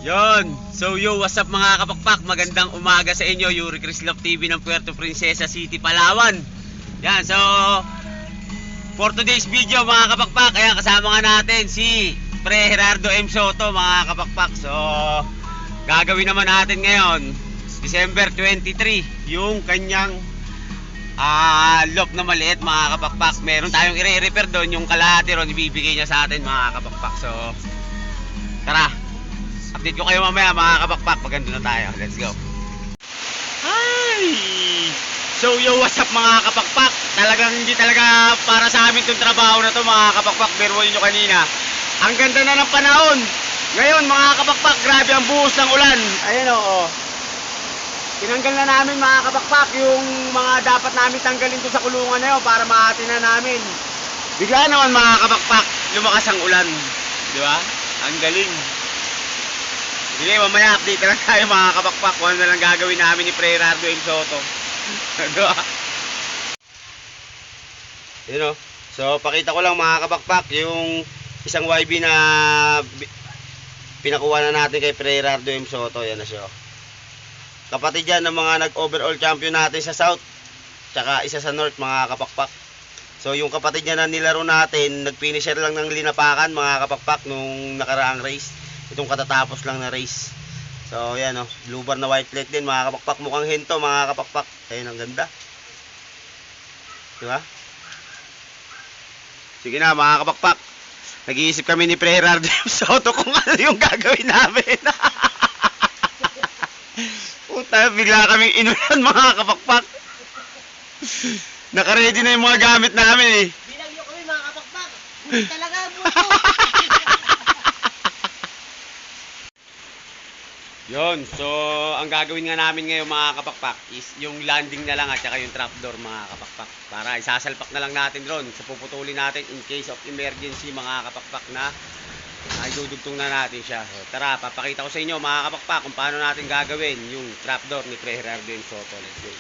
Yon. So what's up mga kapakpak? Magandang umaga sa inyo. Yuri Chris Love TV ng Puerto Princesa City, Palawan. Yan, so for today's video mga kapakpak, ayan, kasama nga natin si Pre Gerardo M. Soto mga kapakpak. So gagawin naman natin ngayon December 23 yung kanyang lock na maliit mga kapakpak. Meron tayong i-repair doon, yung kalahati ron ibibigay niya sa atin mga kapakpak. So tara, update ko kayo mamaya mga kapakpak pag andun na tayo. Let's go. Hi! So what's up mga kapakpak? Talagang hindi talaga para sa amin itong trabaho na to mga kapakpak. Beruin nyo kanina, ang ganda na ng panahon ngayon mga kapakpak. Grabe ang buhos ng ulan. Ayan o. Tinanggal na namin mga kapakpak yung mga dapat namin tanggalin to sa kulungan na yun para mahati na namin. Bigla naman mga kapakpak, lumakas ang ulan. Di ba? Ang galing. Sige, mamaya update na lang tayo mga kapakpak kung ano na lang gagawin namin ni Pre Gerardo M. Soto. Diba? Yun o. So pakita ko lang mga kapakpak yung isang YB na pinakuha na natin kay Pre Gerardo M. Soto. Yan na siya. Kapatid yan ng mga nag-overall champion natin sa South, tsaka isa sa North mga kapakpak. So yung kapatid niya na nilaro natin, nag-finisher lang ng linapakan mga kapakpak nung nakaraang race. Itong katatapos lang na race. So yan o, blue bar na white plate din mga kapakpak. Mukhang hinto mga kapakpak. Ayun, ang ganda. Diba? Sige na mga kapakpak, nag-iisip kami ni Pre Gerardo M. Soto kung ano yung gagawin namin. Puta, bigla kaming inulan mga kapakpak. Nakaready na yung mga gamit namin eh. Binagyo kami mga kapakpak. Buti talaga, buto. Yon, so ang gagawin nga namin ngayon mga kapakpak is yung landing na lang at saka yung trapdoor mga kapakpak. Para isasalpak na lang natin drone. So puputulin natin in case of emergency mga kapakpak na idudugtong na natin siya. So tara, papakita ko sa inyo mga kapakpak kung paano natin gagawin yung trapdoor ni Pre Gerardo M. Soto. Let's go.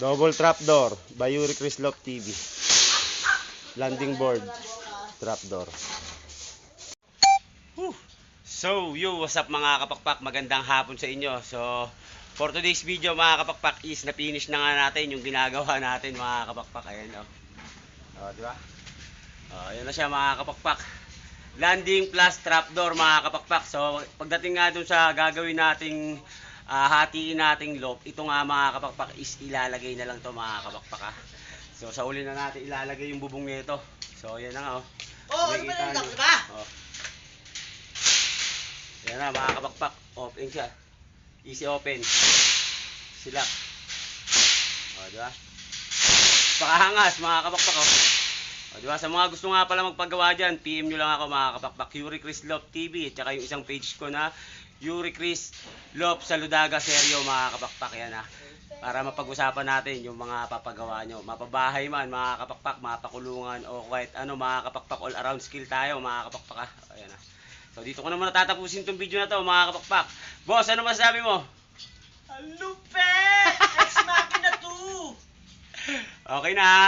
Double trapdoor by Yuri Chris Love TV. Landing board trapdoor. So what's up mga kapakpak? Magandang hapon sa inyo. So for today's video mga kapakpak is na-finish na nga natin yung ginagawa natin mga kapakpak. Ayan o. Diba? Ayan na siya mga kapakpak. Landing plus trapdoor mga kapakpak. So pagdating nga dun sa gagawin nating hatiin nating loop, ito nga mga kapakpak is ilalagay na lang to mga kapakpak. So sa uli na natin ilalagay yung bubong nito. So ayan na nga o. Ano ba nang diba? Ayan na mga kapakpak. Open siya. Easy open. Sila. Diba? Pakahangas mga kapakpak o. Diba? Sa mga gusto nga pala magpagawa dyan, PM nyo lang ako mga kapakpak. Yuri Chris Love TV. At saka yung isang page ko na Yuri Chris Love Saludaga Seryo mga kapakpak. Yan para mapag-usapan natin yung mga papagawa nyo. Mapabahay man mga kapakpak, mapakulungan o kahit ano mga kapakpak. All around skill tayo mga kapakpak. Ayan na. So dito ko naman natatapusin itong video na to mga kapakpak. Boss, ano masasabi mo? Lupet! Ex machina 2! Okay na ha?